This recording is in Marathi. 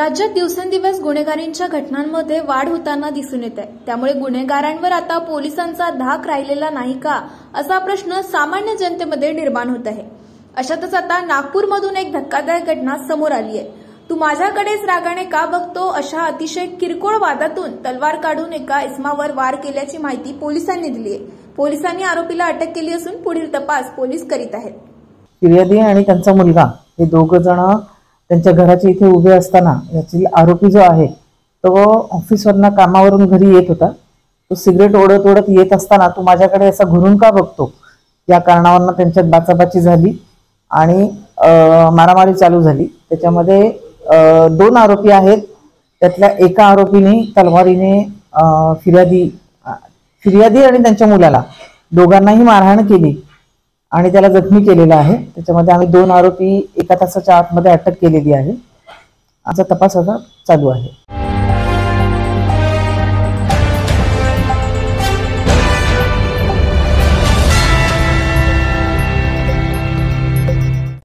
राज्यात दिवसेंदिवस गुन्हेगारींच्या घटनांमध्ये वाढ होताना दिसून येत आहे। त्यामुळे गुन्हेगारांवर आता पोलिसांचा धाक राहिलेला नाही का असा प्रश्न सामान्य जनतेमध्ये निर्माण होत आहे। अशातच आता नागपूरमधून एक धक्कादायक घटना समोर आली आहे। तू माझ्याकडेच रागाने का बघतो अशा अतिशय किरकोळ वादातून तलवार काढून एका इसमावर वार केल्याची माहिती पोलिसांनी दिली आहे। पोलिसांनी आरोपीला अटक केली असून पुढील तपास पोलीस करीत आहेत। फिर्यादी आणि त्यांचा मुलगा हे दोघं जण त्यांच्या घराच्या इथे उभे असताना यातील आरोपी जो आहे तो ऑफिसवरनं कामावरून घरी येत होता। तो सिगरेट ओढत ओढत येत असताना तू माझ्याकडे असा घुरून का बघतो या कारणावरून त्यांच्यात बाचाबाची झाली आणि मारामारी चालू झाली। त्याच्यामध्ये दोन आरोपी आहेत। त्यातल्या एका आरोपीने तलवारीने फिर्यादी आणि त्यांच्या मुलाला दोघांनाही मारहाण केली आणि त्याला जखमी केलेला आहे। त्याच्यामध्ये आम्ही दोन आरोपी एका तासाच्या आतमध्ये अटक केलेली आहे। आमचा तपास आता चालू आहे।